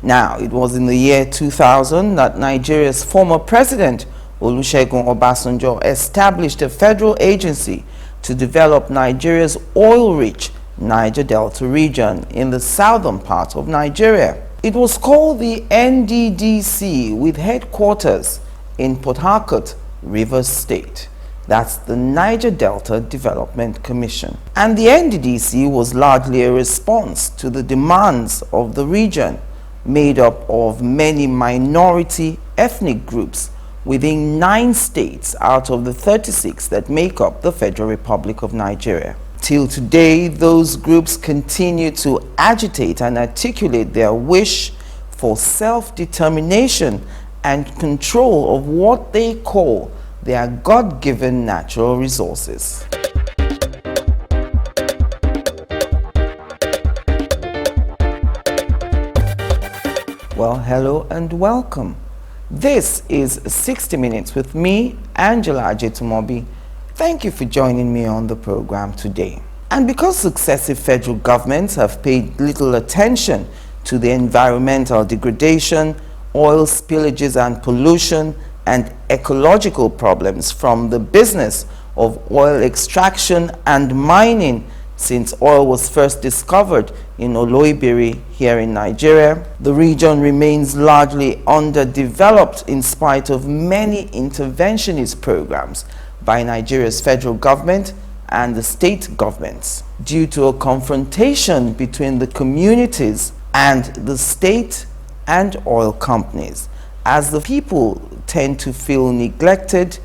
Now, it was in the year 2000 that Nigeria's former president, Olusegun Obasanjo, established a federal agency to develop Nigeria's oil-rich Niger Delta region in the southern part of Nigeria. It was called the NDDC, with headquarters in Port Harcourt, Rivers State. That's the Niger Delta Development Commission. And the NDDC was largely a response to the demands of the region, made up of many minority ethnic groups within 9 states out of the 36 that make up the Federal Republic of Nigeria. Till today, those groups continue to agitate and articulate their wish for self-determination and control of what they call their God-given natural resources. Well, hello and welcome. This is 60 Minutes with me, Angela Ajetumobi. Thank you for joining me on the program today. And because successive federal governments have paid little attention to the environmental degradation, oil spillages and pollution, and ecological problems from the business of oil extraction and mining since oil was first discovered in Oloibiri here in Nigeria, the region remains largely underdeveloped in spite of many interventionist programs by Nigeria's federal government and the state governments, due to a confrontation between the communities and the state and oil companies, as the people tend to feel neglected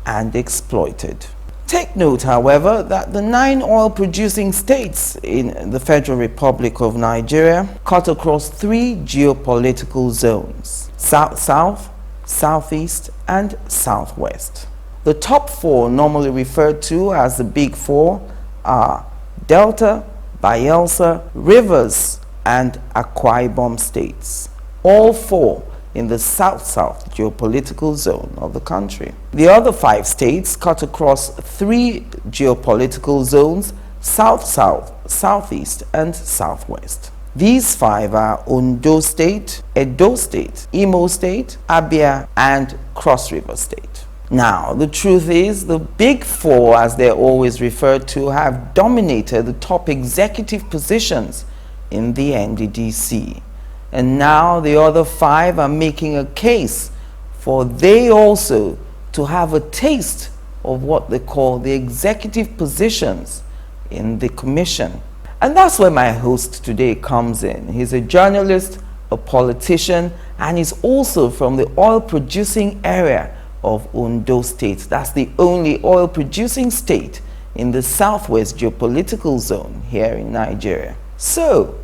and exploited. Take note, however, that the 9 oil-producing states in the Federal Republic of Nigeria cut across 3 geopolitical zones: South-South, Southeast, and Southwest. The top 4, normally referred to as the Big Four, are Delta, Bayelsa, Rivers, and Akwa Ibom states, all 4 in the South-South geopolitical zone of the country. The other 5 states cut across 3 geopolitical zones: South-South, Southeast, and Southwest. These 5 are Ondo State, Edo State, Imo State, Abia, and Cross River State. Now, the truth is, the Big Four, as they're always referred to, have dominated the top executive positions in the NDDC. And now the other 5 are making a case for they also to have a taste of what they call the executive positions in the commission. And that's where my host today comes in. He's a journalist, a politician, and he's also from the oil-producing area of Ondo State. That's the only oil-producing state in the Southwest geopolitical zone here in Nigeria. So,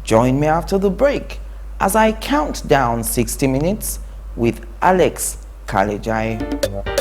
join me after the break as I count down 60 minutes with Alex Kalejaiye.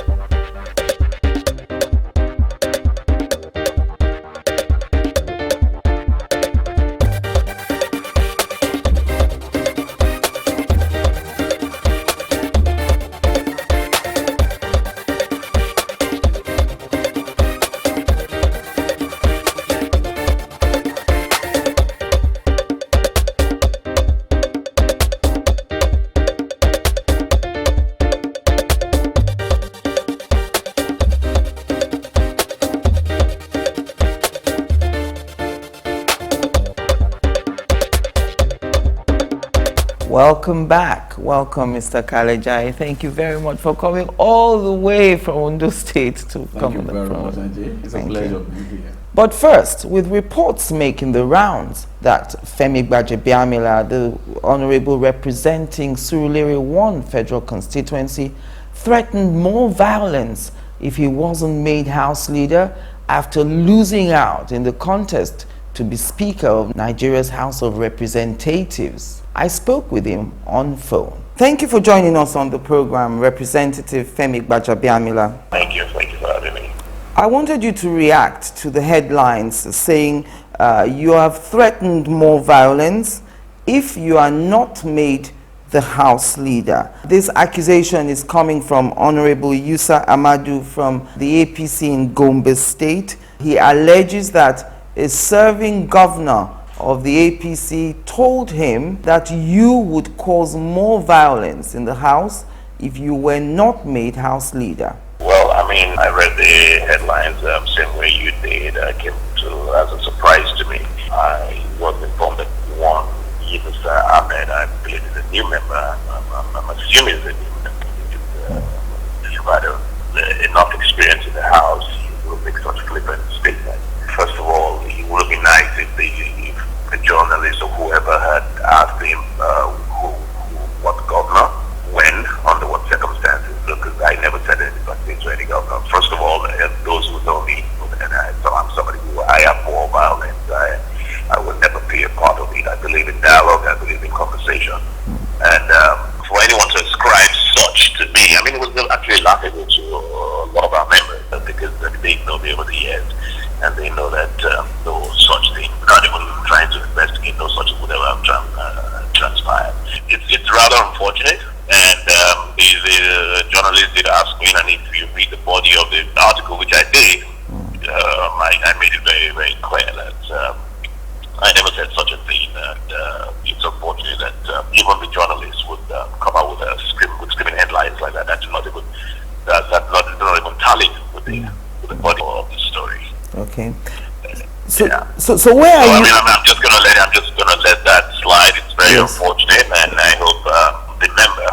Welcome back. Welcome, Mr. Kalejaiye. Thank you very much for coming all the way from Ondo State to come on the program. Thank you very much, Angie. It's a pleasure being here. But first, with reports making the rounds that Femi Gbajabiamila, the Honorable representing Surulere 1 federal constituency, threatened more violence if he wasn't made House Leader after losing out in the contest to be Speaker of Nigeria's House of Representatives. I spoke with him on phone. Thank you for joining us on the program, Representative Femi Gbajabiamila. Thank you for having me. I wanted you to react to the headlines saying you have threatened more violence if you are not made the House Leader. This accusation is coming from Honorable Yusa Amadu from the APC in Gombe State. He alleges that a serving governor of the APC told him that you would cause more violence in the House if you were not made House leader. Well, I mean, I read the headlines same way you did. It came as a surprise to me. I was informed that one, Mr. Ahmed, I believe is a new member. I'm assuming he's a new member. He's rather enough experience in the House. He will make such flippant statement. First of all, it would have been nice if the journalist or whoever had asked him what governor, when, under what circumstances, because I never said anything to any governor. First of all, those who know me, so I'm somebody who I am more violent. I would never be a part of it. I believe in dialogue. I believe in conversation. And for anyone to ascribe such to me, I mean, it was actually laughable to a lot of our members because they know me over the years, and they know that no such thing, not even trying to investigate, no such would ever have transpired. It's rather unfortunate. And the journalist did ask me, and if you read the body of the article, which I did, I made it very, very clear that I never said such a thing. And it's unfortunate that even the journalists would come out with screaming headlines like that. That do not even tally with the body of the story. Okay. So where are you? I mean, I'm just gonna let that slide. It's very unfortunate, and I hope the member,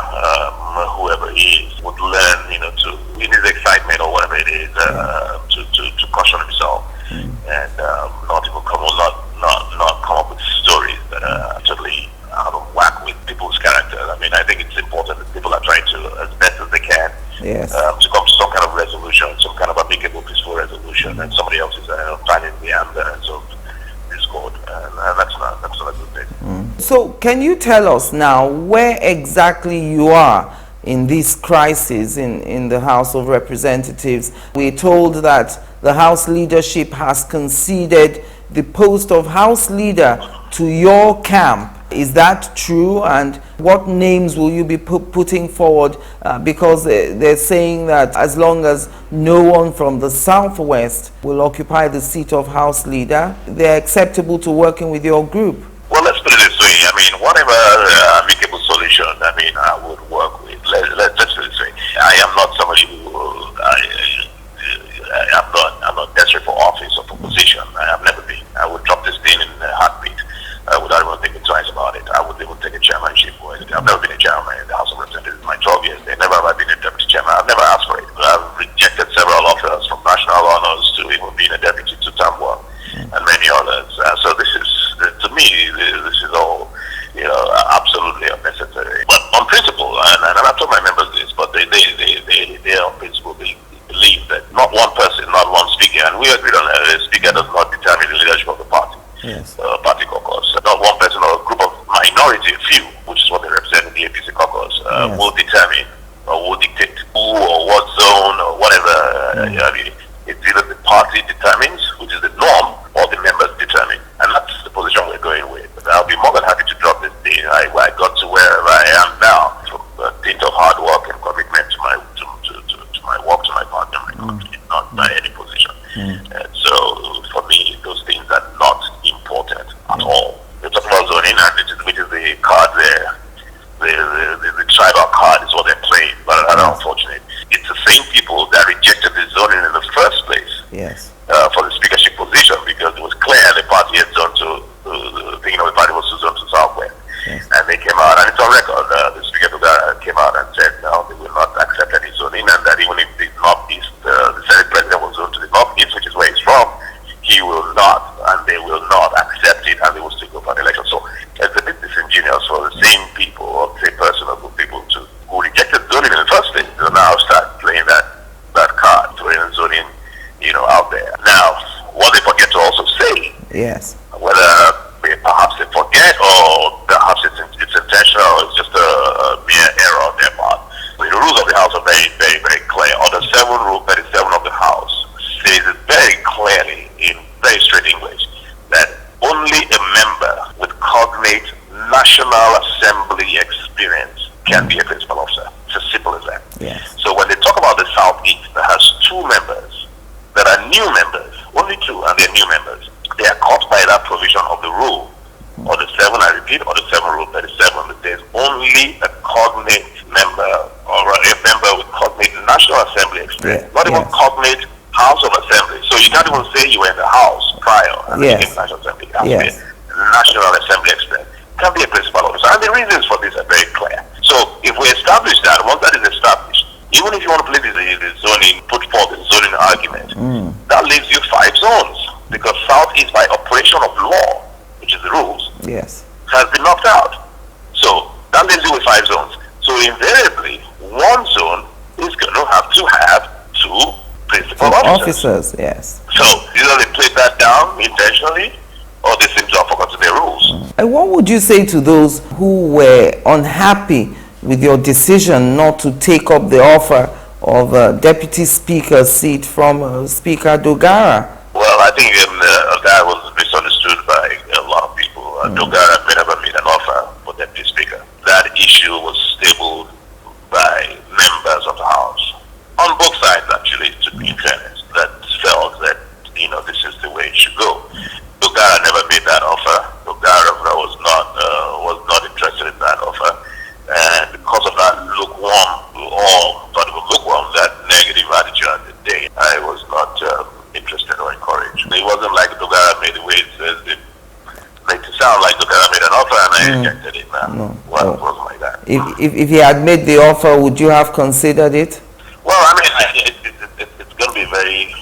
whoever he is, would learn, to in his excitement or whatever it is, to caution himself and not even come up with stories that are totally out of whack with people's character. I mean, I think it's important that people are trying to, as best as they can, to come to some kind of resolution, some kind of amicable, peaceful resolution, and somebody else is planning the and so discord, and that's not a good thing. So can you tell us now where exactly you are in this crisis in the House of Representatives? We're told that the House leadership has conceded the post of House leader to your camp. Is that true? And what names will you be putting forward? Because they're saying that as long as no one from the Southwest will occupy the seat of House leader, they're acceptable to working with your group. Well, let's put it this way. I mean, whatever amicable solution, I would work with. Let's put it this way. I am not somebody who, I'm not desperate for office or for position. I have never been. I would drop this thing in a heartbeat without even thinking twice about it. I would even take a chairmanship. I've never been a chairman in the House of Representatives in my 12 years. Never have I been a deputy chairman. I've never asked for it. I've rejected several offers, from national honors to even being a deputy to term work and many others. So this is, to me, this is all, absolutely unnecessary. But on principle, and I've told my members this, but they on principle, they believe that not one person, not one speaker, and we agreed on that, a speaker does not determine the leadership of the party. Party caucus. Not one person or a group of minority, a few, which is what they represent in the APC caucus, will determine or will dictate who or what zone or whatever. It's either the party determines, which is the norm, or the members determine. And that's the position we're going with. But I'll be more than happy to drop this thing. I got to wherever I am now from a dint of hard work and commitment to my work, to my partner, my company, not by any position. And so for me, those things are not important at all. We're talking about zoning, which is the card there. The tribal card is what they're playing, but unfortunately, it's the same people that rejected the zoning in the first place. For the speakership position, because it was clear the party had zoned to the party was zoned to Southwest, and they came out, and it's on record. The speaker came out and said no, they will not accept any zoning, and that even if the Northeast, the Senate president was zoned to the Northeast, which is where he's from, he will not, and they will not accept it, and they will still go for an election. So it's a bit disingenuous for the same people, or the same person or group of people who rejected zoning in the first place to now start playing that card, throwing zoning, out there. Now, what they forget to also say, whether perhaps they forget or perhaps it's intentional, it's just a mere error on their part. The rules of the House are very, very, very clear. Order 37 of the House says it very clearly in very straight English that only a member with cognate National Assembly experience can be a principal officer. It's as simple as that. So when they talk about the Southeast that has 2 members that are new members, only 2, and they're new members, they are caught by that provision of the rule president, not even cognate House of Assembly. So you can't even say you were in the House prior and became National Assembly. It has to be a National Assembly expert. It can be a principal officer. And the reasons for this are very clear. So if we establish that, once that is established, even if you want to play the zoning, put forth the zoning argument, that leaves you 5 zones. Because South is by operation of law, which is the rules, has been knocked out. So that leaves you with 5 zones. So invariably, one zone is going to have 2 principal officers. So either they played that down intentionally, or they seem to have forgotten their rules. And what would you say to those who were unhappy with your decision not to take up the offer of a deputy speaker's seat from Speaker Dogara? Well, I think that was misunderstood by a lot of people. Dogara never made an offer for deputy speaker. That issue was tabled by members of the House, on both sides actually, to be fairness, that felt that, this is the way it should go. Dogara never made that offer. Dogara was not interested in that offer. And because of that that negative attitude at the day, I was not interested or encouraged. It wasn't like Dogara made the way it says it made it sound like Dogara made an offer and I rejected it. It wasn't like that. If he had made the offer, would you have considered it? Well, I mean, it's going to be very,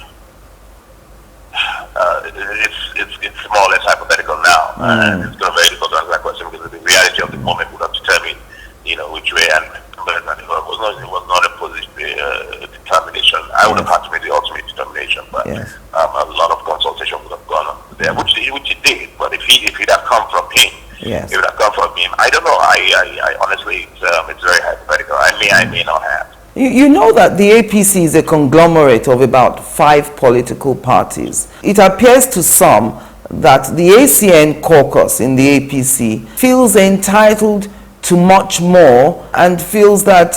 it's more or less hypothetical now. And it's going to be very difficult to answer that question because the reality of the moment would have determined, which way. And it was not a positive determination. I would have had to make the ultimate determination, but a lot of consultation would have gone on there, which it did. But if it had come from him, I don't know. I honestly, it's very hypothetical. I may not have. You know that the APC is a conglomerate of about 5 political parties. It appears to some that the ACN caucus in the APC feels entitled to much more and feels that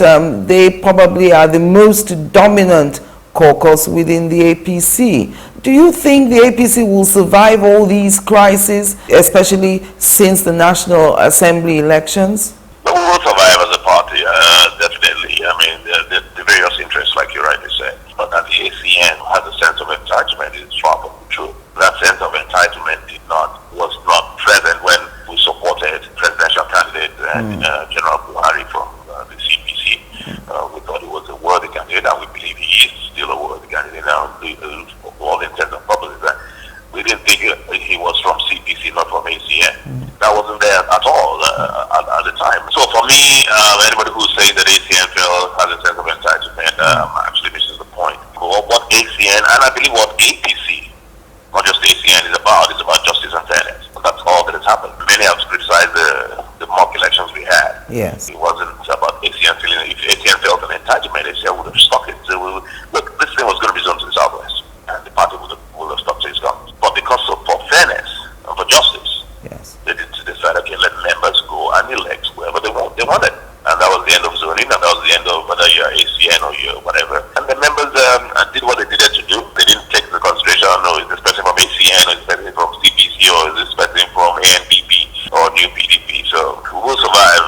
they probably are the most dominant caucus within the APC. Do you think the APC will survive all these crises, especially since the National Assembly elections? We will survive as a party, definitely. I mean, the various interests, like you rightly said. But that the ACN has a sense of entitlement is far from true. That sense of entitlement was not present when we supported presidential candidate General Buhari from the CPC. We thought he was a worthy candidate, and we believe he is still a worthy candidate now. For all intents and purposes, we didn't think he was from CPC, not from ACN. That wasn't there at all at the time. So for me, anybody who says that ACN has a sense of entitlement actually misses the point. What ACN, and I believe what APC, not just ACN, is about justice and fairness. And that's all that has happened. Many have criticized the mock elections we had. It wasn't about ACN feeling. If ACN felt an entitlement, ACN would have stuck it. So look, this thing was going to be zoned to the southwest, and the party would have stuck to its guns. But because for fairness and for justice, they decided, okay, let members go and elect whoever they wanted. And that was the end of zoning, and that was the end of whether you're ACN or you're whatever. And the members did what they needed to do. They didn't take the consideration, is this person from ACN, or is this person from CPC, or is this person from ANPP or New PDP? So we will survive.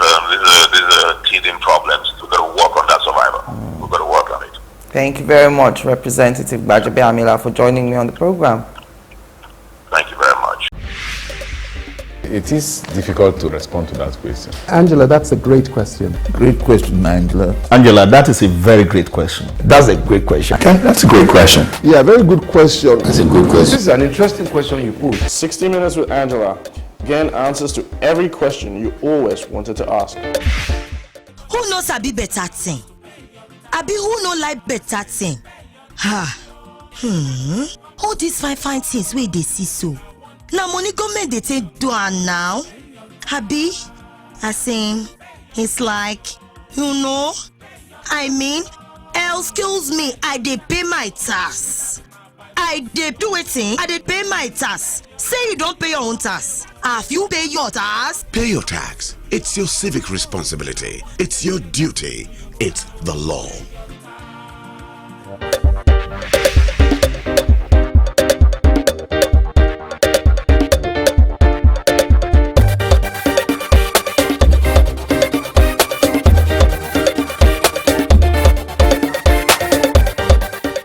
These are teething problems. We've got to work on that survival. We've got to work on it. Thank you very much, Representative Gbajabiamila, Amila, for joining me on the program. Thank you very much. It is difficult to respond to that question. Angela, that's a great question. Great question, Angela. Angela, that is a very great question. That's a great question. Okay, that's a great question. Yeah, very good question. That's a good question. This is an interesting question you put. 60 Minutes with Angela. Again, answers to every question you always wanted to ask. Who knows Abi better thing? Abi who no like better thing? All these fine things where they see so. Now money government they take do am now. Abi, I say, it's like, excuse me, I dey pay my tax. I dey do it, I dey pay my tax. Say you don't pay your own tax. Have you pay your tax? Pay your tax. It's your civic responsibility. It's your duty. It's the law.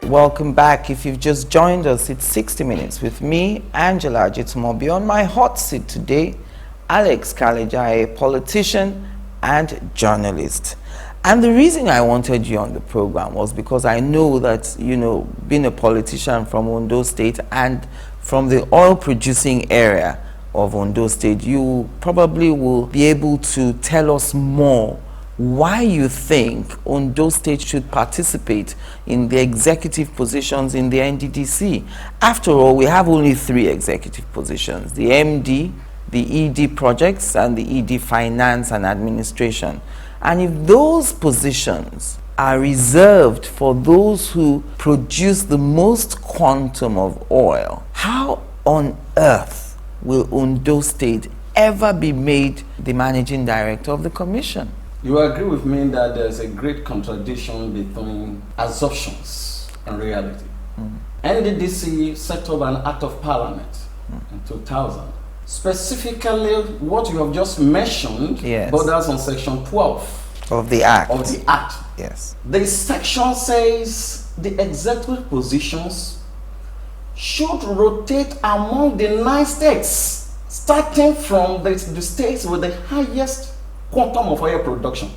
Welcome back. If you've just joined us, it's 60 Minutes with me, Angela Ajitomobi. On my hot seat today, Alex Kalejaiye, politician and journalist. And the reason I wanted you on the program was because I know that, being a politician from Ondo State and from the oil-producing area of Ondo State, you probably will be able to tell us more why you think Ondo State should participate in the executive positions in the NDDC. After all, we have only 3 executive positions: the MD, the ED projects, and the ED finance and administration. And if those positions are reserved for those who produce the most quantum of oil, how on earth will Ondo State ever be made the managing director of the commission? You agree with me that there's a great contradiction between assumptions and reality. NDDC set up an act of parliament in 2000. Specifically, what you have just mentioned borders on section 12 of the act. Yes. The section says the executive positions should rotate among the 9 states, starting from the states with the highest quantum of oil production.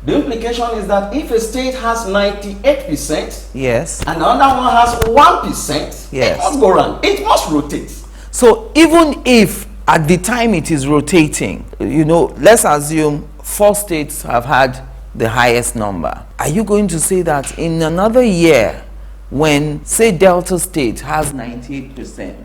The implication is that if a state has 98%, and another one has 1%, it must go around. It must rotate. So even if at the time it is rotating, let's assume 4 states have had the highest number. Are you going to say that in another year, when, say, Delta State has 98%,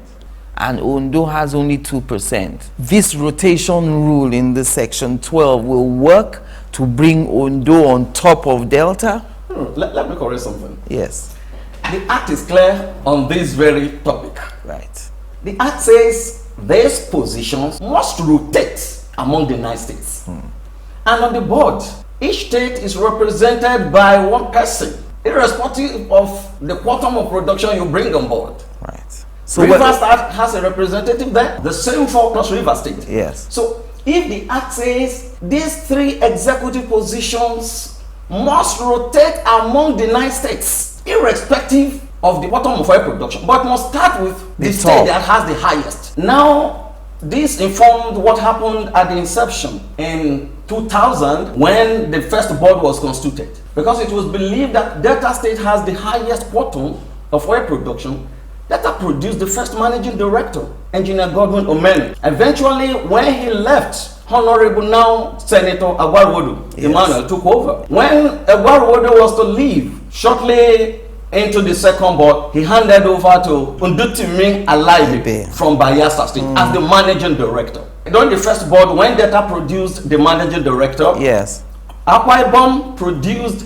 and Ondo has only 2%, this rotation rule in the section 12 will work to bring Ondo on top of Delta? Let me correct something. Yes. The act is clear on this very topic. Right. The act says these positions must rotate among the 9 states. And on the board, each state is represented by 1 person, irrespective of the quantum of production you bring on board. Right. So Rivers State has a representative there, the same for Cross River State. Yes. So if the act says these 3 executive positions must rotate among the 9 states, irrespective of the quantum of oil production, but must start with the state that has the highest. Now, this informed what happened at the inception in 2000 when the first board was constituted, because it was believed that Delta State has the highest quantum of oil production. Delta produced the first managing director, Engineer Godwin Omeni. Eventually, when he left, Honorable now Senator Agwarwodo Emmanuel took over. When Agwarwodo was to leave, shortly into the second board, he handed over to Undutimi Alaibe from Bayelsa State as the managing director. During the first board, when Delta produced the managing director, Akwa Ibom produced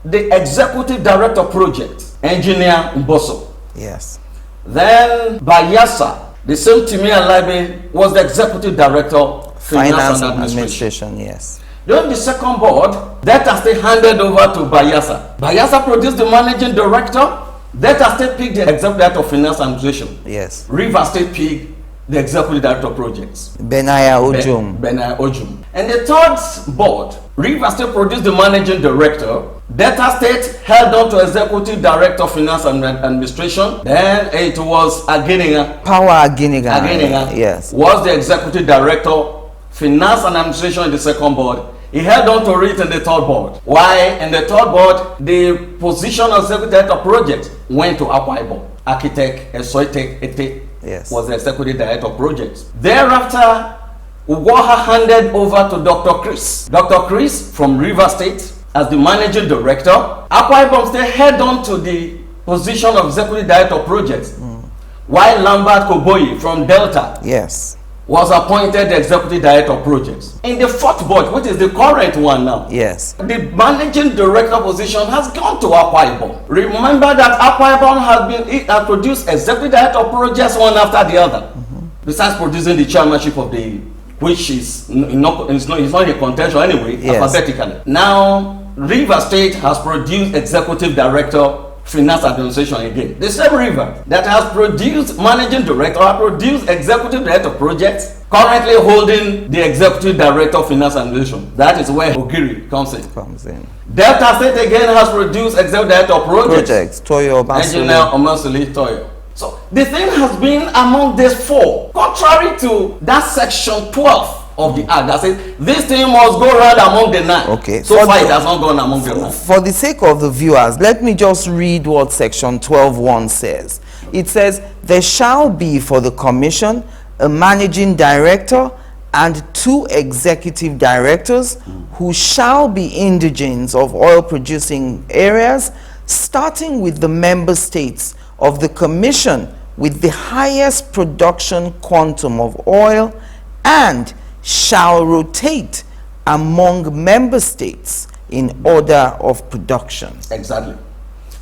the executive director project, Engineer Mboso. Yes. Then Bayelsa, the same Timi Alaibe was the executive director, finance and administration. Yes. During the second board, Delta State handed over to Bayelsa. Bayelsa produced the managing director. Delta State picked the executive director of finance and administration. Yes. River State picked the executive director of projects. Benaya Ojum. Benaya Ojum. And the third board, River State produced the managing director. Delta State held on to executive director of finance and administration. Then it was Aginiga. Power Aginiga. Aginiga was the executive director, finance and administration in the second board. He held on to it in the third board. Why? In the third board, the position of executive director of project went to Akwa Ibom. Architect Esoite Ete was the executive director of projects. Thereafter, Ugwoha handed over to Dr. Chris. Dr. Chris from River State as the managing director. Akwa Ibom State held on to the position of executive director of projects. While Lambert Koboyi from Delta was appointed the executive director of projects. In the fourth board, which is the current one now, the managing director position has gone to Akwa Ibom. Remember that Akwa Ibom has produced executive director of projects one after the other. Besides producing the chairmanship of the, which is it's not a contention anyway, alphabetically. Now, River State has produced executive director Finance Administration again. The same river that has produced managing director, has produced executive director of projects, currently holding the executive director of finance administration. That is where Ogiri comes in. Delta State again has produced executive director of projects. Toyo Obansuli. Engineer Obansuli Toyo. So the thing has been among these four, contrary to that section 12 of the act that says this thing must go round among the 9. Okay. So far it has not gone among the 9. For the sake of the viewers, let me just read what section 12(1) says. It says, there shall be for the commission a managing director and 2 executive directors who shall be indigents of oil producing areas, starting with the member states of the commission with the highest production quantum of oil, and shall rotate among member states in order of production. Exactly.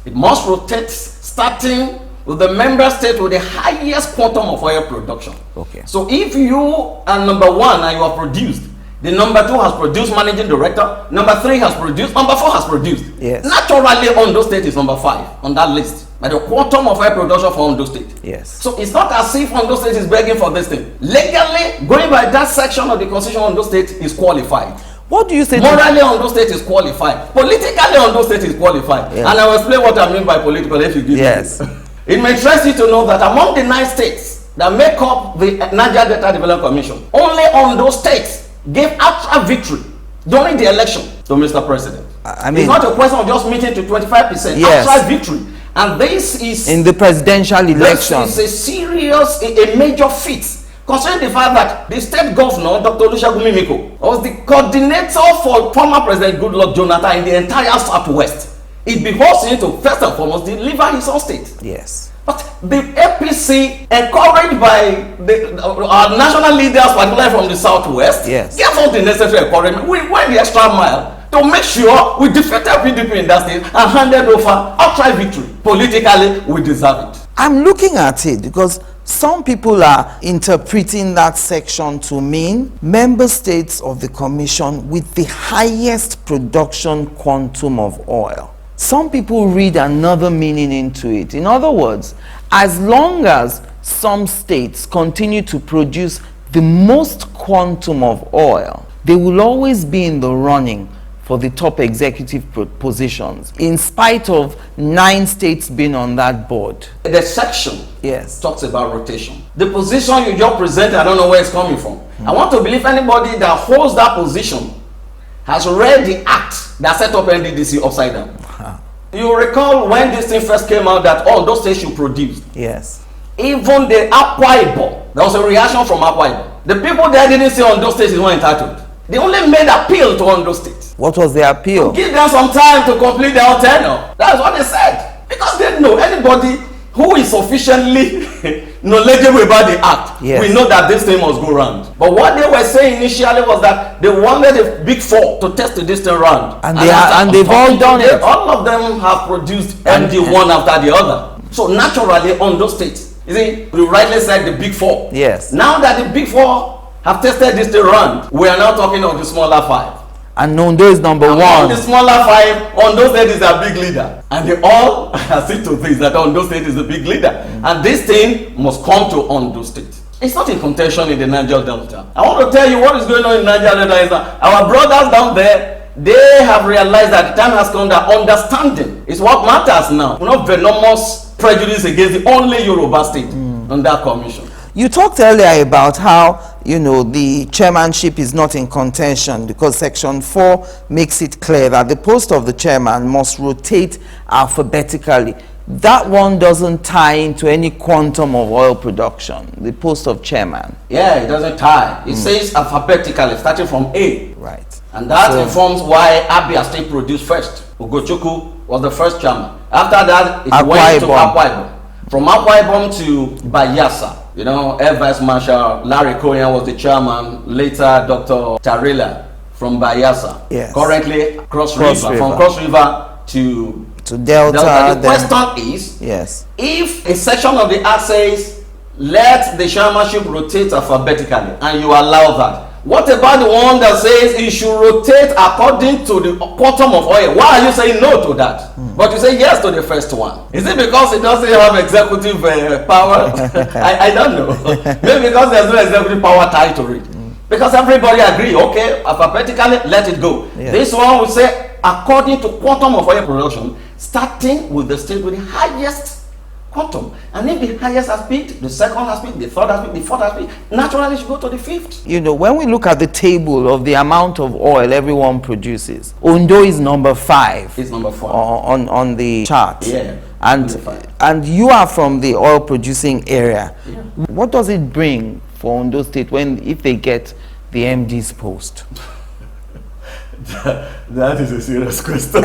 It must rotate starting with the member state with the highest quantum of oil production. Okay. So if you are number 1 and you have produced, the number 2 has produced managing director, number 3 has produced, number 4 has produced. Yes. Naturally, Ondo State is number 5 on that list. By the quantum of oil production for Ondo State. Yes. So it's not as if Ondo State is begging for this thing. Legally, going by that section of the Constitution, Ondo State is qualified. What do you say? Morally, Ondo State is qualified. Politically, Ondo State is qualified. Yes. And I will explain what I mean by political if you give Yes. me. It may interest you to know that among the 9 states that make up the Niger Delta Development Commission, only Ondo State gave outright victory during the election to Mr. President. I mean, it's not a question of just meeting to 25%. Yes. Outright victory. And this is in the presidential election. This is a serious, a major feat, considering the fact that the state governor, Dr. Olusegun Mimiko, was the coordinator for former President Goodluck Jonathan in the entire Southwest. It behoves him to first and foremost deliver his own state. Yes. But the APC, encouraged by our national leaders, particularly from the Southwest, yes, gave us the necessary encouragement. We went the extra mile to make sure we defeated PDP in that state and handed over outright victory. Politically, we deserve it. I'm looking at it because some people are interpreting that section to mean member states of the commission with the highest production quantum of oil. Some people read another meaning into it. In other words, as long as some states continue to produce the most quantum of oil, they will always be in the running for the top executive positions, in spite of 9 states being on that board. The section, yes, talks about rotation. The position you just presented, I don't know where it's coming from. I want to believe anybody that holds that position has read the act that set up NDDC upside down. You recall when this thing first came out that all those states should produce. Yes. Even the Akwa Ibom, there was a reaction from Akwa Ibom. The people there didn't say on those states is not entitled. They only made appeal to on those states. What was the appeal? To give them some time to complete their tenure. That's what they said. Because they know anybody who is sufficiently knowledgeable about the act, yes, we know that this thing must go round. But what they were saying initially was that they wanted the big 4 to test this thing round. And they've all done it. All of them have produced MD one after the other. So naturally on those states, you see, we rightly said the big 4. Yes. Now that the big 4 have tested this thing round, we are now talking of the smaller 5. And Ondo is number 1. The smaller 5, Ondo State is a big leader. And they all see to this that Ondo State is a big leader. And this thing must come to Ondo State. It's not in contention in the Niger Delta. I want to tell you what is going on in Niger Delta is that our brothers down there, they have realized that the time has come that understanding is what matters now. We're not venomous prejudice against the only Yoruba state on that commission. You talked earlier about how, you know, the chairmanship is not in contention because Section 4 makes it clear that the post of the chairman must rotate alphabetically. That one doesn't tie into any quantum of oil production, the post of chairman. Yeah, it doesn't tie. It says alphabetically, starting from A. Right. And that informs why Abia State produced first. Ugochukwu was the first chairman. After that, it went to Akwa Ibom. From Akwa Ibom to Bayelsa. You know, Air Vice Marshal Larry Koyan was the chairman. Later, Dr. Tarila from Bayelsa. Yes. Currently, Cross River. From Cross River to Delta. The question is, yes, if a section of the act says, let the chairmanship rotate alphabetically, and you allow that, What about the one that says it should rotate according to the quantum of oil? Why are you saying no to that? But you say yes to the first one. Is it because it doesn't have executive power? I don't know. Maybe because there's no executive power tied to it. Because everybody agree, okay, alphabetically, let it go. Yes. This one will say according to quantum of oil production, starting with the state with the highest quantum. And if the highest has peaked, the second has peaked, the third has peaked, the fourth has peaked, naturally it should go to the fifth. You know, when we look at the table of the amount of oil everyone produces, Ondo is number 5. It's number 5 on the chart. Yeah. And you are from the oil producing area. Yeah. What does it bring for Ondo State if they get the MD's post? That is a serious question.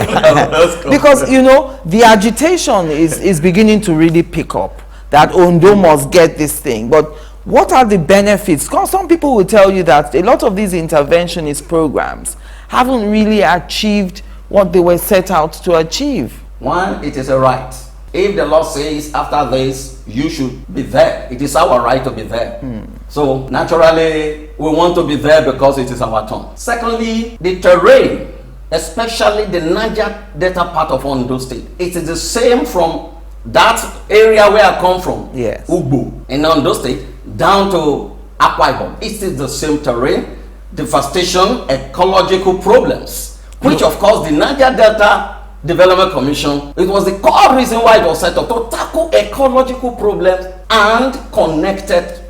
Because, you know, the agitation is beginning to really pick up that Ondo must get this thing. But what are the benefits? Because some people will tell you that a lot of these interventionist programs haven't really achieved what they were set out to achieve. One, it is a right. If the law says after this, you should be there, it is our right to be there. So naturally, we want to be there because it is our turn. Secondly, the terrain, especially the Niger Delta part of Ondo State, it is the same from that area where I come from, yes, Ugbo, in Ondo State, down to Akwa Ibom. It is the same terrain, devastation, ecological problems, which of course the Niger Delta Development Commission, it was the core reason why it was set up to tackle ecological problems and connected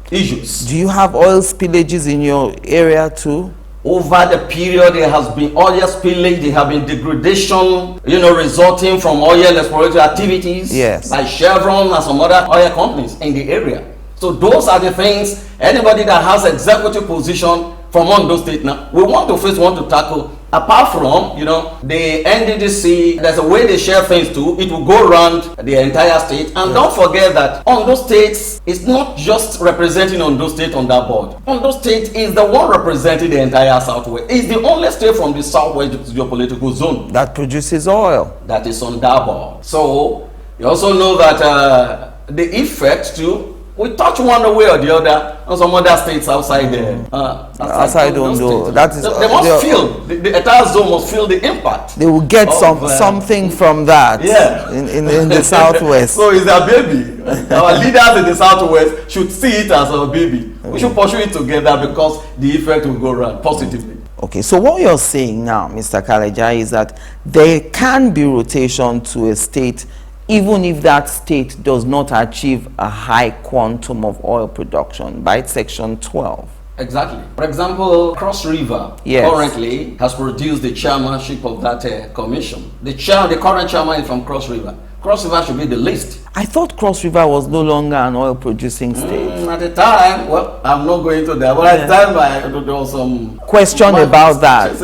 issues. Do you have oil spillages in your area too? Over the period, there has been oil spillage, there have been degradation, you know, resulting from oil exploratory activities, yes, by Chevron and some other oil companies in the area. So those are the things, anybody that has executive position from Ondo State now, we want to tackle. Apart from, you know, the NDDC, there's a way they share things too. It will go around the entire state. And don't forget that Ondo State is not just representing Ondo State on that board. Ondo State is the one representing the entire Southwest. It's the only state from the Southwest geopolitical zone that produces oil. That is on that board. So, you also know that the effect too, we touch one way or the other on some other states outside there. Outside Ondo. That is, they must feel, the entire zone must feel the impact. They will get something from that, yeah, in the Southwest. So it's a baby. Our leaders in the Southwest should see it as a baby. We should pursue it together because the effect will go around positively. Okay, so what you're saying now, Mr. Kalejaiye, is that there can be rotation to a state even if that state does not achieve a high quantum of oil production by section 12. Exactly. For example, Cross River, yes, currently has produced the chairmanship of that commission. The current chairman is from Cross River. Cross River should be the least. I thought Cross River was no longer an oil producing state. At the time, well, I'm not going to that, but at the time there was some question about that.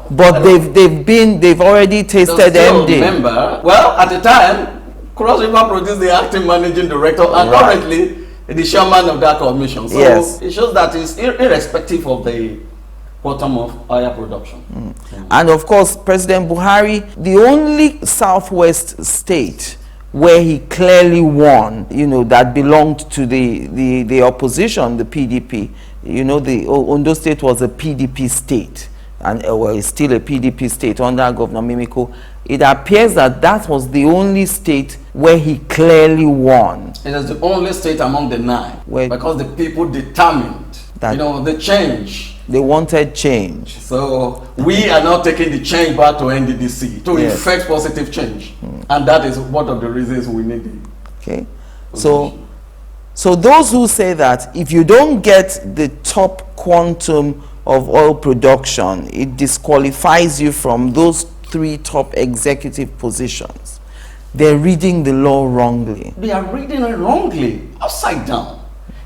But they've already tasted MD. Remember, well, at the time, Cross River produced the acting managing director and currently the chairman of that commission. So yes, it shows that it's irrespective of the quantum of oil production. And of course, President Buhari, the only Southwest state where he clearly won, you know, that belonged to the opposition, the PDP. You know, the Ondo State was a PDP state, and well, it's still a PDP state under Governor Mimiko. It appears that that was the only state where he clearly won. It is the only state among the 9, because the people determined, that, you know, the change. They wanted change. So we are now taking the change back to NDDC to effect positive change. And that is one of the reasons we need it. Okay. So those who say that if you don't get the top quantum of oil production, it disqualifies you from those 3 top executive positions, they're reading the law wrongly. They are reading it wrongly, upside down.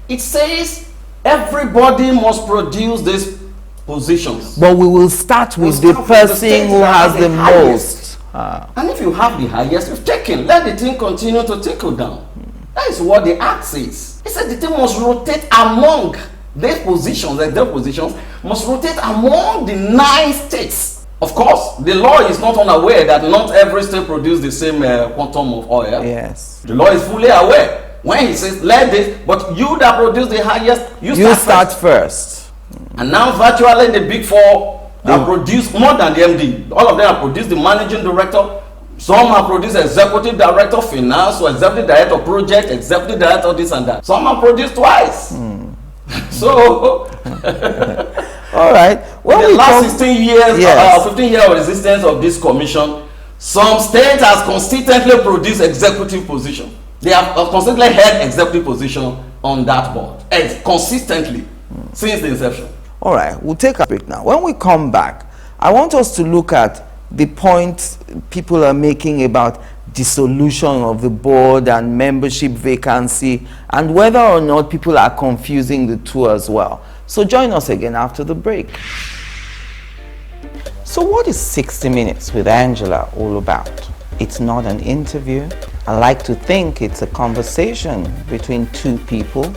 It says everybody must produce these positions. But we will start with the person who has the most. And if you have the highest, you've taken. Let the thing continue to trickle down. That is what the act says. It said the thing must rotate among these positions, like their positions, must rotate among the 9 states. Of course, the law is not unaware that not every state produces the same quantum of oil. Yes. The law is fully aware. When he says, let this, but you that produce the highest, you start first. And now virtually the big four have produced more than the MD. All of them have produced the managing director. Some have produced executive director of finance, or executive director of project, executive director of this and that. Some have produced twice. So, all right. Well, in the last 16 years, yes. 15 years of existence of this commission, some states has consistently produced executive position. They have consistently held executive position on that board, consistently, since the inception. All right, we'll take a break now. When we come back, I want us to look at the point people are making about dissolution of the board and membership vacancy, and whether or not people are confusing the two as well. So join us again after the break. So what is 60 Minutes with Angela all about? It's not an interview. I like to think it's a conversation between two people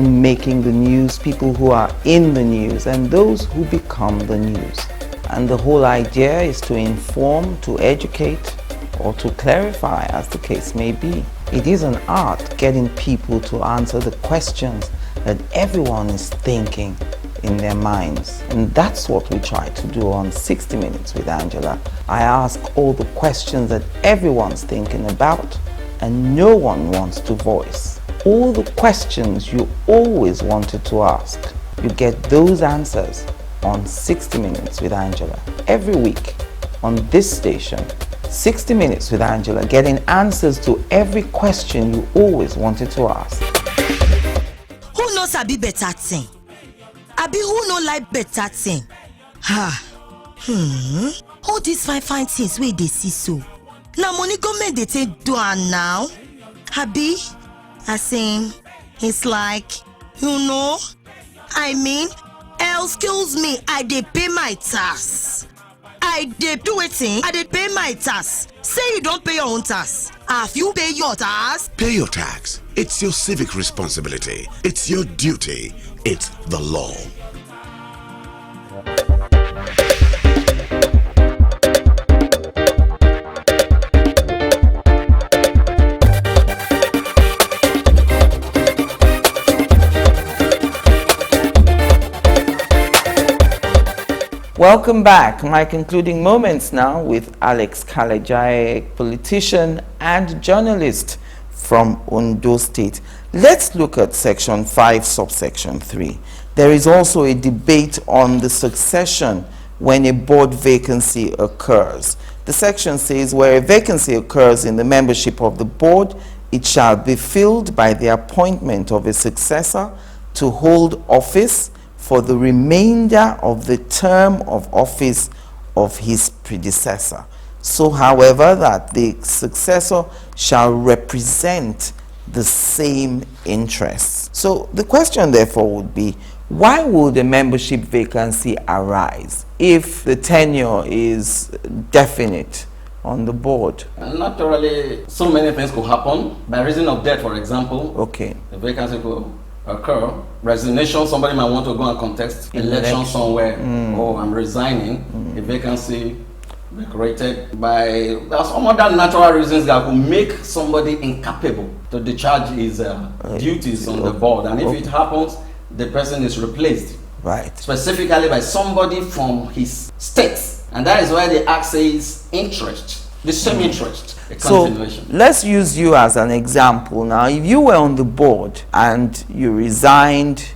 making the news, people who are in the news, and those who become the news. And the whole idea is to inform, to educate, or to clarify, as the case may be. It is an art getting people to answer the questions that everyone is thinking in their minds. And that's what we try to do on 60 Minutes with Angela. I ask all the questions that everyone's thinking about and no one wants to voice. All the questions you always wanted to ask, you get those answers on 60 Minutes with Angela. Every week on this station, 60 Minutes with Angela, getting answers to every question you always wanted to ask. Who knows Abi better thing? Abi who no like better thing? All these fine things wey they see so. Now money government they take do am now. Abi, I saying it's like, I mean, excuse me, I dey pay my tax. I dey do wetin? I dey pay my tax. Say you don't pay your own tax. Have you pay your tax? Pay your tax. It's your civic responsibility. It's your duty. It's the law. Welcome back. My concluding moments now with Alex Kalejaiye, politician and journalist from Ondo State. Let's look at section 5, subsection 3. There is also a debate on the succession when a board vacancy occurs. The section says where a vacancy occurs in the membership of the board, it shall be filled by the appointment of a successor to hold office for the remainder of the term of office of his predecessor. So, however, that the successor shall represent the same interests. So the question therefore would be, why would a membership vacancy arise if the tenure is definite on the board? Naturally, so many things could happen. By reason of death, for example, okay, the vacancy could occur. Resignation, somebody might want to go and contest election somewhere. Oh, I'm resigning. A vacancy created by, there are some other natural reasons that could make somebody incapable to discharge his duties on the board. And if it happens, the person is replaced. Right. Specifically by somebody from his state. And that is why the act says interest, the same interest. So let's use you as an example now. If you were on the board and you resigned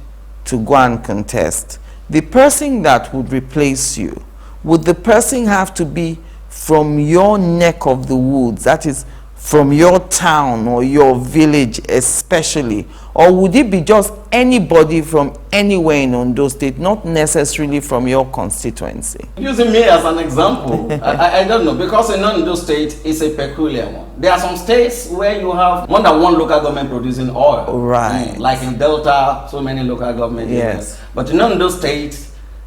to go and contest, the person that would replace you, would the person have to be from your neck of the woods, that is from your town or your village especially, or would it be just anybody from anywhere in Ondo State, not necessarily from your constituency? Using me as an example, I don't know, because in Ondo State it's a peculiar one. There are some states where you have more than one local government producing oil. Right. Like in Delta, so many local government. Yes. But in Ondo State,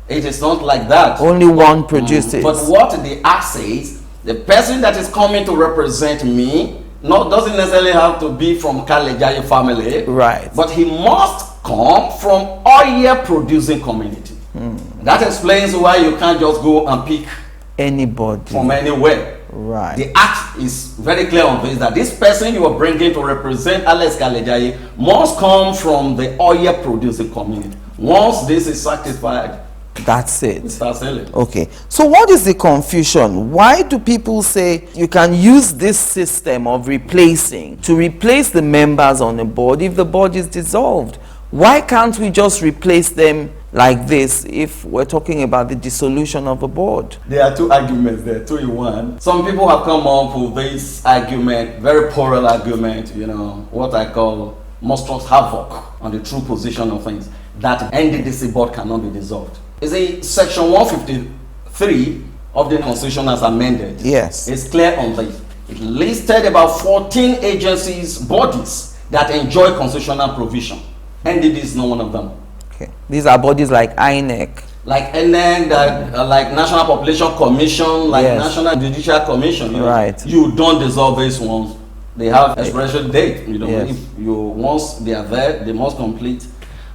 it is not like that. Only one produces. But what the act says, the person that is coming to represent me doesn't necessarily have to be from Kalejaiye family. Right. But he must come from oil producing community. That explains why you can't just go and pick anybody from anywhere. Right. The act is very clear on this, that this person you are bringing to represent Alex Kalejaiye must come from the oil producing community. Once this is satisfied, that's it. we start selling. Okay. So what is the confusion? Why do people say you can use this system of replacing to replace the members on the board if the board is dissolved? Why can't we just replace them like this if we're talking about the dissolution of a board? There are two arguments there, 2 in 1. Some people have come up with this argument, very plural argument, what I call monstrous havoc on the true position of things, that NDDC board cannot be dissolved. Is a section 153 of the Constitution as amended. Yes. It's clear on this. It listed about 14 agencies, bodies that enjoy constitutional provision. NDD is not one of them. Okay. These are bodies like INEC. Like INEC, like National Population Commission, like Yes. National Judicial Commission. Right. You don't dissolve these ones. They have expiration date. Yes. If once they are there, they must complete.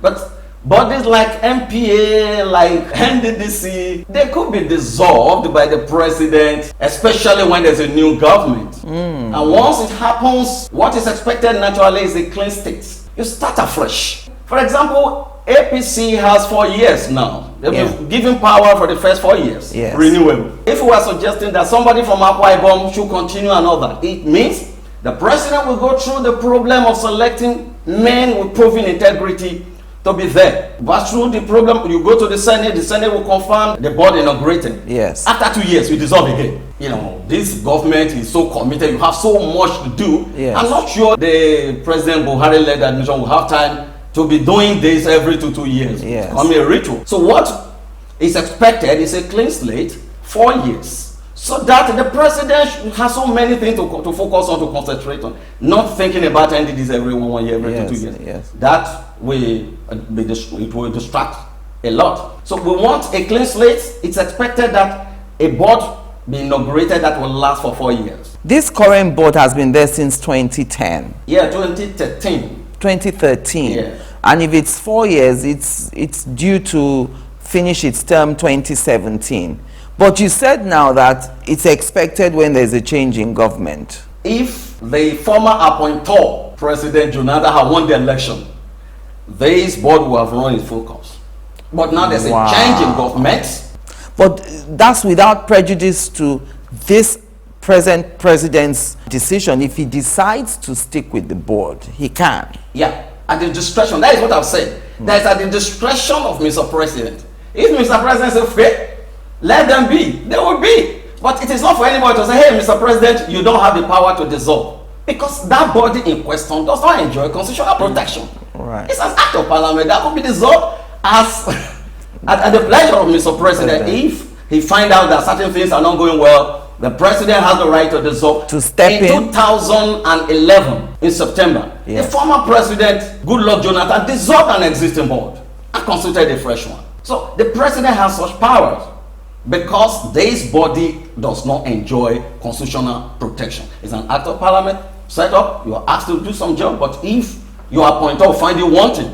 But bodies like MPA, like NDDC, they could be dissolved by the president, especially when there's a new government. And once it happens, what is expected naturally is a clean state. You start afresh. For example, APC has 4 years now. They've been given power for the first 4 years. Yes. Renewable. If we are suggesting that somebody from Akwa Ibom should continue and all that, it means the president will go through the problem of selecting men with proven integrity to be there. But through the problem, you go to the Senate will confirm the board inaugurated. Yes. After 2 years, we dissolve again. This government is so committed, you have so much to do. Yes. I'm not sure the President Buhari-led administration will have time to be doing this every 2 years. Yes. It's becoming a ritual. So what is expected is a clean slate, 4 years. So that the president has so many things to focus on, to concentrate on, not thinking about NDDs every 1 year, every 2 years. Yes. That it will distract a lot. So we want a clean slate. It's expected that a board be inaugurated that will last for 4 years. This current board has been there since 2010. Yeah, 2013. 2013. Yeah. And if it's 4 years, it's due to finish its term 2017. But you said now that it's expected when there's a change in government. If the former appointor, President Jonathan, had won the election, this board will have run its full course. But now there's a change in government. But that's without prejudice to this present president's decision. If he decides to stick with the board, he can. Yeah, at the discretion. That is what I've said. That is at the discretion of Mr. President. If Mr. President says, okay, let them be, they will be. But it is not for anybody to say, hey, Mr. President, you don't have the power to dissolve. Because that body in question does not enjoy constitutional protection. Right. It's an act of parliament that could be dissolved as at the pleasure of Mr. President. If he finds out that certain things are not going well, the president has the right to dissolve. To step in. 2011, in September, Yes. the former president, Goodluck Jonathan, dissolved an existing board and constituted a fresh one. So the president has such powers because this body does not enjoy constitutional protection. It's an act of parliament set up. You are asked to do some job, but if your appointer find you wanting,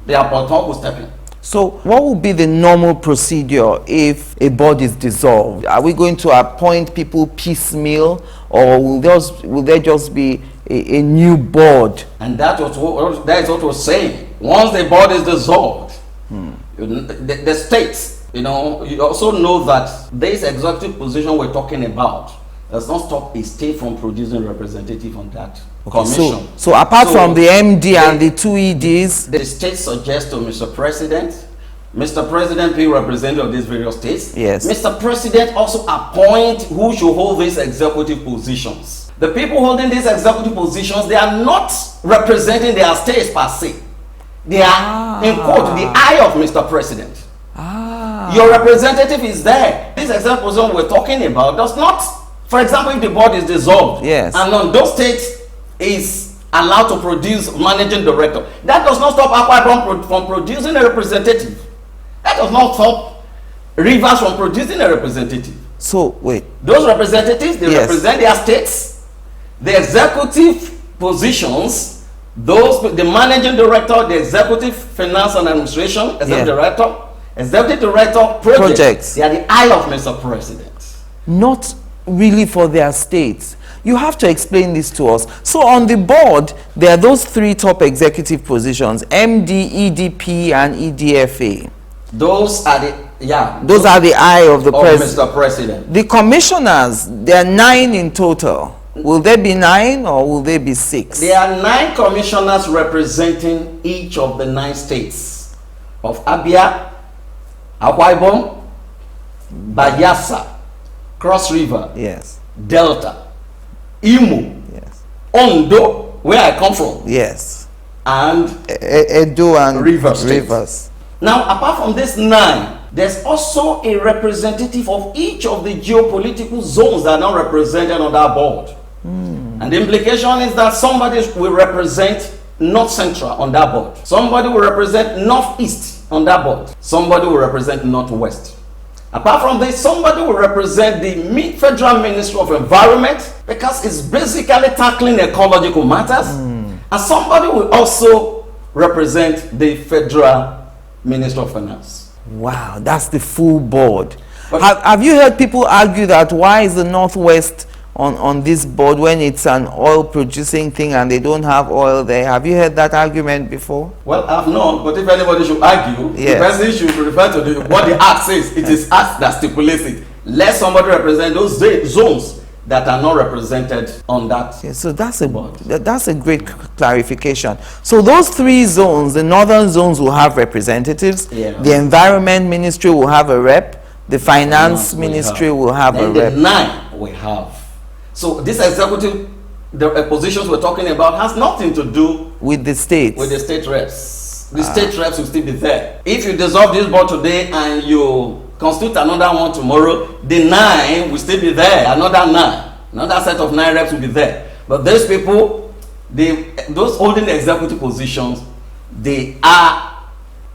the appointer will step in. So what will be the normal procedure if a board is dissolved? Are we going to appoint people piecemeal, or will there just be a new board? And that is what we're saying. Once the board is dissolved, the states, you also know that this executive position we're talking about does not stop a state from producing representative on that commission. So apart from the MD and the 2 EDs, the state suggests to Mr. President be representative of these various states. Yes. Mr. President also appoint who should hold these executive positions. The people holding these executive positions, they are not representing their states per se. They are, in quote, the eye of Mr. President. Your representative is there. This executive position we're talking about does not, for example, if the board is dissolved, yes, and on those states is allowed to produce managing director, that does not stop Akwa Ibom from producing a representative. That does not stop Rivers from producing a representative. So wait, those representatives, they represent their states. The executive positions, the managing director, the executive finance and administration, executive director projects, they are the eye of Mr. President. Not really for their states. You have to explain this to us. So on the board, there are those 3 top executive positions, MD, EDP, and EDFA. Those are the, those are the eye of the Mr. President. The commissioners, there are 9 in total. Will there be 9 or will there be 6? There are 9 commissioners representing each of the 9 states of Abia, Akwa Ibom, Bayelsa, Cross River, yes, Delta, Imo, yes, Ondo, where I come from, yes, and Edo and Rivers. Now, apart from these 9, there's also a representative of each of the geopolitical zones that are not represented on that board. And the implication is that somebody will represent North Central on that board. Somebody will represent Northeast on that board. Somebody will represent Northwest. Apart from this, somebody will represent the Federal Ministry of Environment, because it's basically tackling ecological matters. And somebody will also represent the Federal Ministry of Finance. Wow, that's the full board. Have you heard people argue that why is the Northwest on this board when it's an oil producing thing and they don't have oil there? Have you heard that argument before? Well, I've not, but if anybody should argue, yes, the person should refer to what the act says. It is act that stipulates it. Let somebody represent those zones that are not represented on that. Yeah, so that's a great clarification. So those 3 zones, the northern zones will have representatives, the Environment Ministry will have a rep, the Finance Ministry will have a rep. The 9 we have. So this executive, the positions we're talking about has nothing to do with the states. With the state reps. The state reps will still be there. If you dissolve this board today and you constitute another one tomorrow, the 9 will still be there. Another set of 9 reps will be there. But those people, those holding executive positions, they are,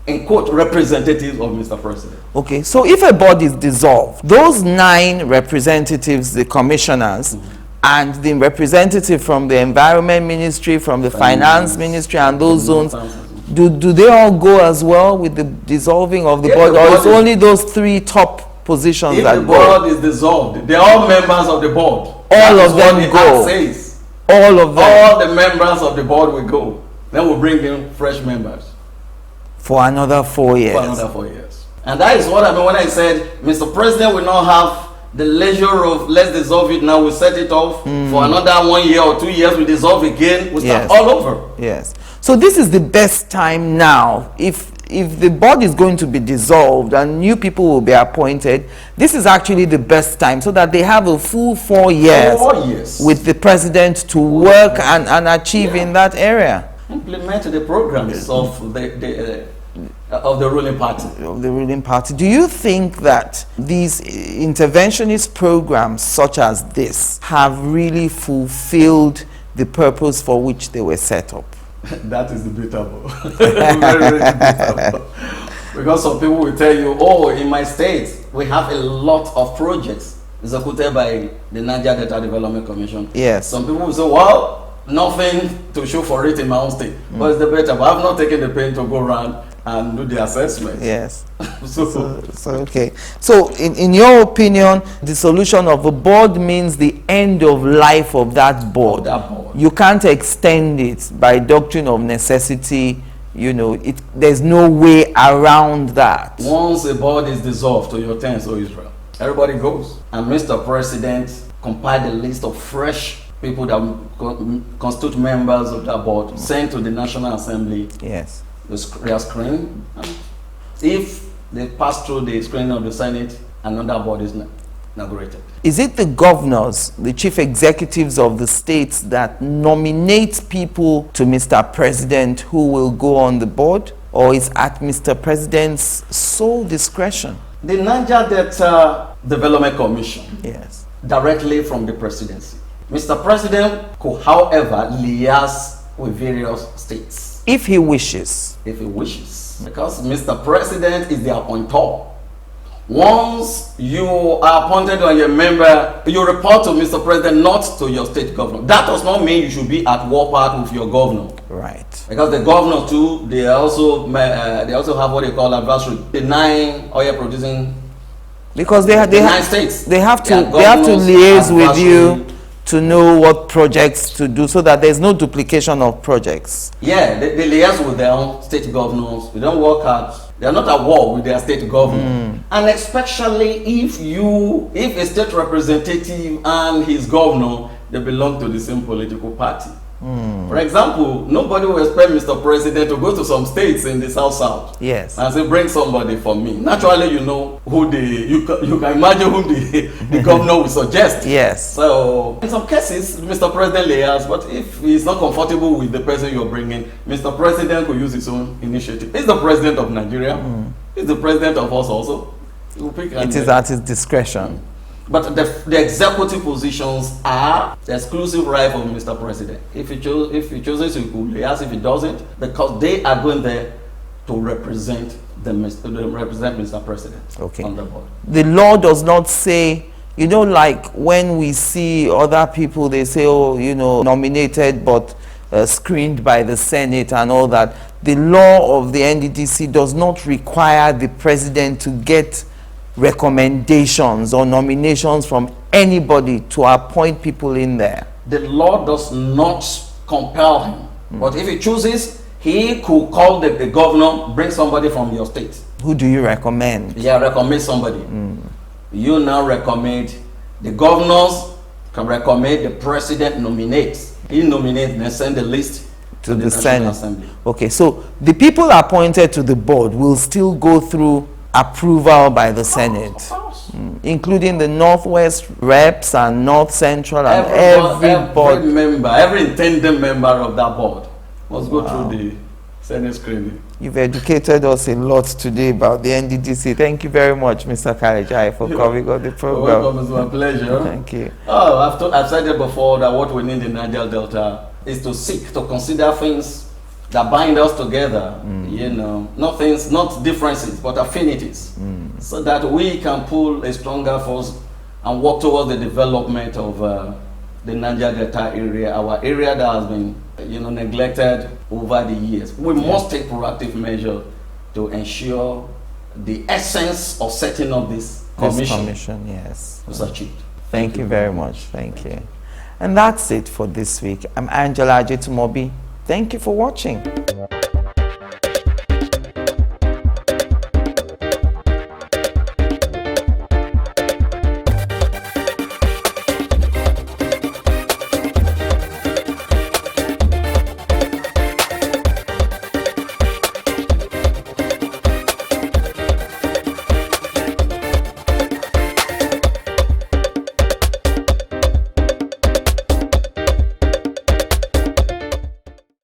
in quote, representatives of Mr. President. Okay, so if a board is dissolved, those 9 representatives, the commissioners, and the representative from the Environment Ministry, from the Finance Ministry, and those zones, do they all go as well with the dissolving of the board, or is only those 3 top positions that go? If the board is dissolved, they're all members of the board. All of them go. All of them. All the members of the board will go. Then we'll bring in fresh members. For another 4 years. For another 4 years. And that is what I mean when I said, Mr. President will not have the leisure of, let's dissolve it now, we'll set it off for another 1 year or 2 years, we dissolve again, we'll start all over. Yes. So this is the best time now. If the board is going to be dissolved and new people will be appointed, this is actually the best time, so that they have a full 4 years, with the president to work and achieve in that area. Implement the programs of the ruling party. Of the ruling party. Do you think that these interventionist programs such as this have really fulfilled the purpose for which they were set up? That is debatable. Very debatable. Because some people will tell you, oh, in my state, we have a lot of projects executed by the Niger Delta Development Commission. Yes. Some people will say, well, nothing to show for it in my own state. But it's debatable. I've not taken the pain to go around and do the assessment. Yes. So okay. So in your opinion, the solution of a board means the end of life of that board. You can't extend it by doctrine of necessity. You know, there's no way around that. Once a board is dissolved, to your terms, O Israel, everybody goes. And Mr. President compiled a list of fresh people that constitute members of that board, sent to the National Assembly. Yes. They are screened. If they pass through the screening of the Senate, another board is inaugurated. Is it the governors, the chief executives of the states, that nominate people to Mr. President who will go on the board, or is at Mr. President's sole discretion? The Niger Delta Development Commission, yes, directly from the presidency. Mr. President could, however, liaise with various states. If he wishes. If he wishes. Because Mr. President is the appointer. Once you are appointed or you're a member, you report to Mr. President, not to your state governor. That does not mean you should be at war part with your governor. Right. Because the governor too, they also have what they call advisory. The 9 oil producing. Because they 9 states. They have to liaise with you to know what projects to do so that there's no duplication of projects. Yeah, they liaise with their own state governors. They don't work out. They are not at war with their state governor. And especially if a state representative and his governor, they belong to the same political party. For example, nobody will expect Mr. President to go to some states in the South. Yes. And say, bring somebody for me. Naturally, you know who you can imagine who the governor will suggest. Yes. So, in some cases, Mr. President layers, but if he's not comfortable with the person you're bringing, Mr. President will use his own initiative. He's the president of Nigeria. He's the president of us also. It is at his discretion. But the executive positions are the exclusive right of Mr. President. If he chooses, he could liaise. If he doesn't, because they are going there to represent Mr. President on the board. The law does not say, you know, like when we see other people, they say, oh, you know, nominated but screened by the Senate and all that. The law of the NDDC does not require the president to get recommendations or nominations from anybody to appoint people in there. The law does not compel him, but if he chooses, he could call the governor, bring somebody from your state. Who do you recommend? Yeah, recommend somebody. You now recommend, the governors can recommend, the president nominates. He nominates and send the list to the National Senate. Assembly. Okay, so the people appointed to the board will still go through approval by the Senate, including the Northwest reps and North Central and everybody. Every intended member of that board must go through the Senate screening. You've educated us a lot today about the NDDC. Thank you very much, Mr. Kalejaiye, for coming on the program. Welcome, it's my pleasure. Thank you. Oh, I've said it before that what we need in Niger Delta is to seek to consider things that bind us together, you know, not differences, but affinities, so that we can pull a stronger force and work towards the development of the Niger Delta area, our area that has been, you know, neglected over the years. We must take proactive measures to ensure the essence of setting up this commission, yes, was achieved. Thank you very much. Thank you. And that's it for this week. I'm Angela Ajitumobi. Thank you for watching.